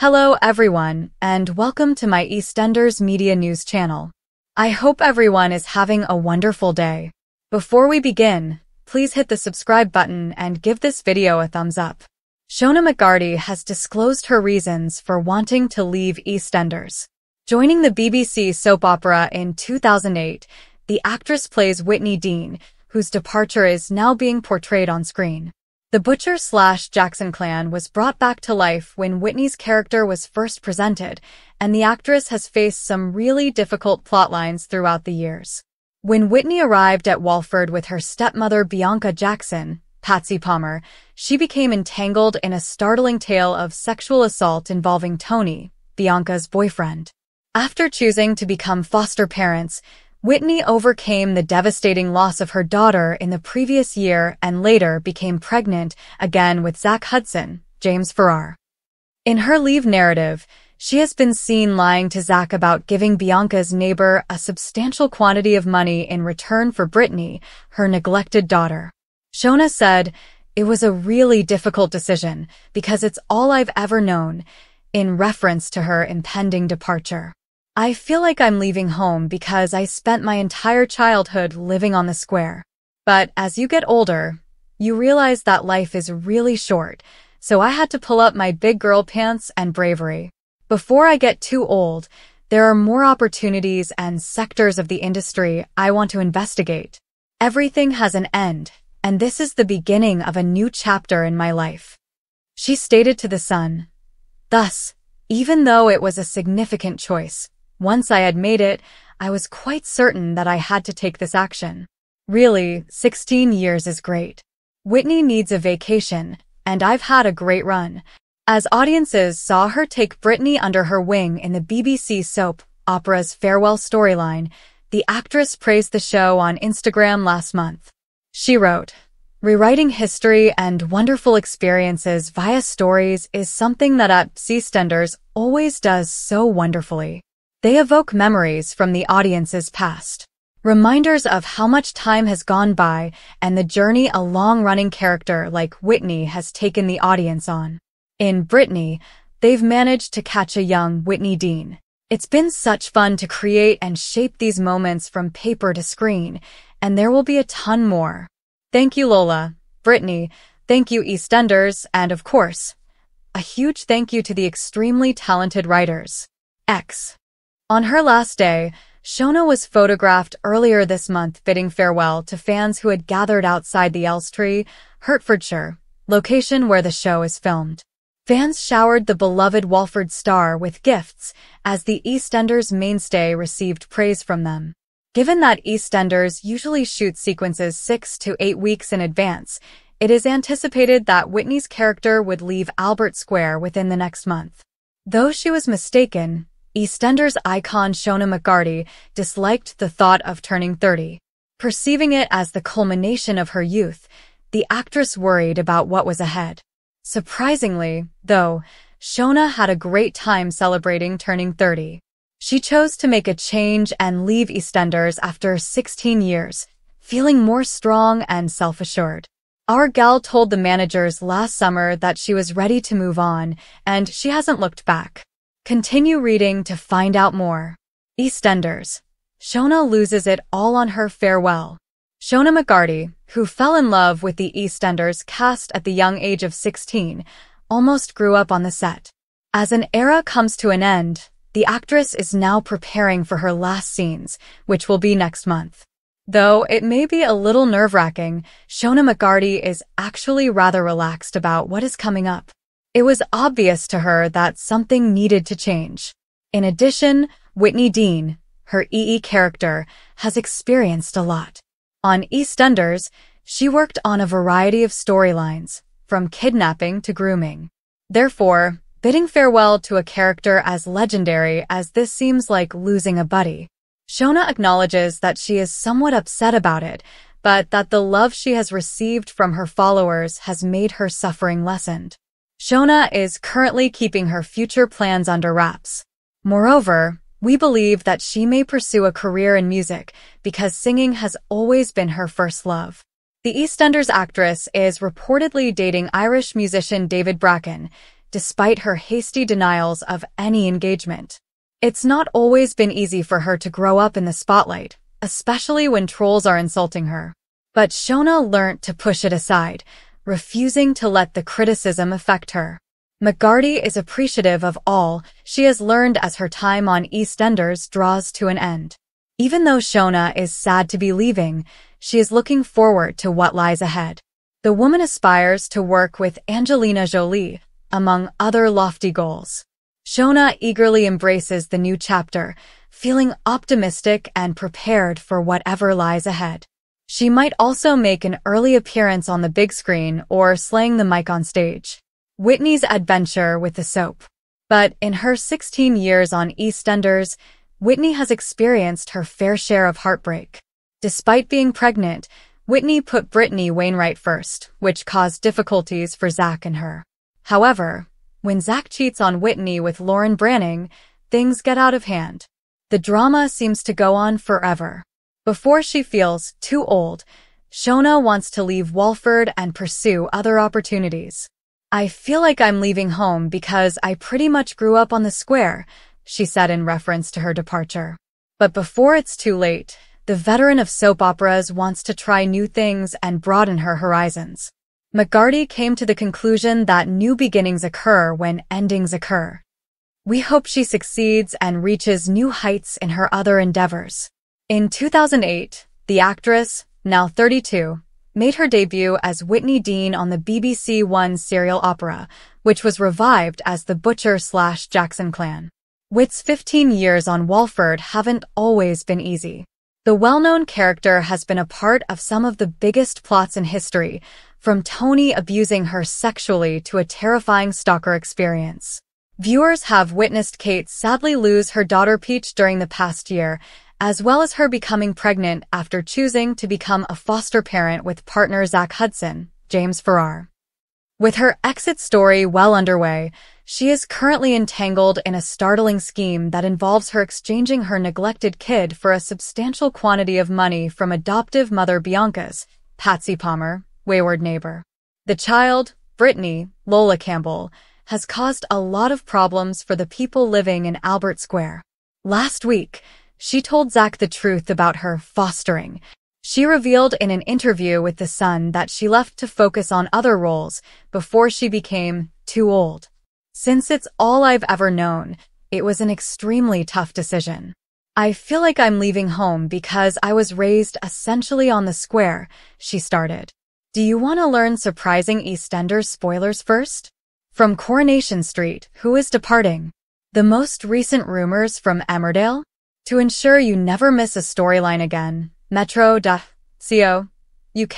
Hello everyone, and welcome to my EastEnders Media News channel. I hope everyone is having a wonderful day. Before we begin, please hit the subscribe button and give this video a thumbs up. Shona McGarty has disclosed her reasons for wanting to leave EastEnders. Joining the BBC soap opera in 2008, the actress plays Whitney Dean, whose departure is now being portrayed on screen. The Butcher/Jackson clan was brought back to life when Whitney's character was first presented, and the actress has faced some really difficult plotlines throughout the years. When Whitney arrived at Walford with her stepmother Bianca Jackson, Patsy Palmer, she became entangled in a startling tale of sexual assault involving Tony, Bianca's boyfriend. After choosing to become foster parents, Whitney overcame the devastating loss of her daughter in the previous year and later became pregnant again with Zach Hudson, James Farrar. In her leave narrative, she has been seen lying to Zach about giving Bianca's neighbor a substantial quantity of money in return for Brittany, her neglected daughter. Shona said, "It was a really difficult decision because it's all I've ever known," in reference to her impending departure. "I feel like I'm leaving home because I spent my entire childhood living on the square. But as you get older, you realize that life is really short, so I had to pull up my big girl pants and bravery. Before I get too old, there are more opportunities and sectors of the industry I want to investigate. Everything has an end, and this is the beginning of a new chapter in my life," she stated to The Sun. Thus, even though it was a significant choice, once I had made it, I was quite certain that I had to take this action. Really, 16 years is great. Whitney needs a vacation, and I've had a great run. As audiences saw her take Brittany under her wing in the BBC soap opera's farewell storyline, the actress praised the show on Instagram last month. She wrote, "Rewriting history and wonderful experiences via stories is something that EastEnders always does so wonderfully. They evoke memories from the audience's past, reminders of how much time has gone by and the journey a long-running character like Whitney has taken the audience on. In Brittany, they've managed to catch a young Whitney Dean. It's been such fun to create and shape these moments from paper to screen, and there will be a ton more. Thank you, Lola, Brittany, thank you, EastEnders, and of course, a huge thank you to the extremely talented writers." On her last day, Shona was photographed earlier this month bidding farewell to fans who had gathered outside the Elstree, Hertfordshire, location where the show is filmed. Fans showered the beloved Walford star with gifts as the EastEnders mainstay received praise from them. Given that EastEnders usually shoots sequences 6 to 8 weeks in advance, it is anticipated that Whitney's character would leave Albert Square within the next month. Though she was mistaken, EastEnders icon Shona McGarty disliked the thought of turning 30. Perceiving it as the culmination of her youth, the actress worried about what was ahead. Surprisingly, though, Shona had a great time celebrating turning 30. She chose to make a change and leave EastEnders after 16 years, feeling more strong and self-assured. "Our gal told the managers last summer that she was ready to move on, and she hasn't looked back." Continue reading to find out more. EastEnders. Shona loses it all on her farewell. Shona McGarty, who fell in love with the EastEnders cast at the young age of 16, almost grew up on the set. As an era comes to an end, the actress is now preparing for her last scenes, which will be next month. Though it may be a little nerve-wracking, Shona McGarty is actually rather relaxed about what is coming up. It was obvious to her that something needed to change. In addition, Whitney Dean, her character, has experienced a lot. On EastEnders, she worked on a variety of storylines, from kidnapping to grooming. Therefore, bidding farewell to a character as legendary as this seems like losing a buddy. Shona acknowledges that she is somewhat upset about it, but that the love she has received from her followers has made her suffering lessened. Shona is currently keeping her future plans under wraps. Moreover, we believe that she may pursue a career in music because singing has always been her first love. The EastEnders actress is reportedly dating Irish musician David Bracken, despite her hasty denials of any engagement. It's not always been easy for her to grow up in the spotlight, especially when trolls are insulting her. But Shona learnt to push it aside, refusing to let the criticism affect her. McGarty is appreciative of all she has learned as her time on EastEnders draws to an end. Even though Shona is sad to be leaving, she is looking forward to what lies ahead. The woman aspires to work with Angelina Jolie, among other lofty goals. Shona eagerly embraces the new chapter, feeling optimistic and prepared for whatever lies ahead. She might also make an early appearance on the big screen or slaying the mic on stage. Whitney's adventure with the soap. But in her 16 years on EastEnders, Whitney has experienced her fair share of heartbreak. Despite being pregnant, Whitney put Brittany Wainwright first, which caused difficulties for Zach and her. However, when Zach cheats on Whitney with Lauren Branning, things get out of hand. The drama seems to go on forever. Before she feels too old, Shona wants to leave Walford and pursue other opportunities. "I feel like I'm leaving home because I pretty much grew up on the square," she said in reference to her departure. But before it's too late, the veteran of soap operas wants to try new things and broaden her horizons. McGarty came to the conclusion that new beginnings occur when endings occur. We hope she succeeds and reaches new heights in her other endeavors. In 2008, the actress, now 32, made her debut as Whitney Dean on the BBC One serial opera, which was revived as the Butcher/Jackson Clan. Whit's 15 years on Walford haven't always been easy. The well-known character has been a part of some of the biggest plots in history, from Tony abusing her sexually to a terrifying stalker experience. Viewers have witnessed Kate sadly lose her daughter Peach during the past year, as well as her becoming pregnant after choosing to become a foster parent with partner Zach Hudson, James Farrar. With her exit story well underway, she is currently entangled in a startling scheme that involves her exchanging her neglected kid for a substantial quantity of money from adoptive mother Bianca's, Patsy Palmer, wayward neighbor. The child, Brittany, Lola Campbell, has caused a lot of problems for the people living in Albert Square. Last week, she told Zach the truth about her fostering. She revealed in an interview with The Sun that she left to focus on other roles before she became too old. "Since it's all I've ever known, it was an extremely tough decision. I feel like I'm leaving home because I was raised essentially on the square," she started. Do you want to learn surprising EastEnders spoilers first? From Coronation Street, who is departing? The most recent rumors from Emmerdale? To ensure you never miss a storyline again, Metro.co.uk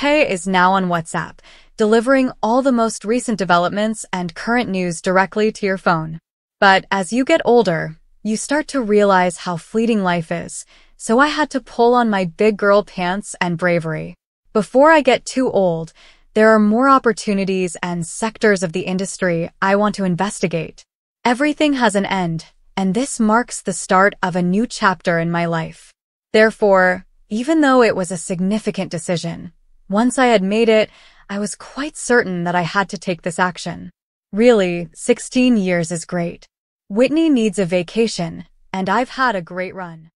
is now on WhatsApp, delivering all the most recent developments and current news directly to your phone. But as you get older, you start to realize how fleeting life is, so I had to pull on my big girl pants and bravery. Before I get too old, there are more opportunities and sectors of the industry I want to investigate. Everything has an end, and this marks the start of a new chapter in my life. Therefore, even though it was a significant decision, once I had made it, I was quite certain that I had to take this action. Really, 16 years is great. Whitney needs a vacation, and I've had a great run.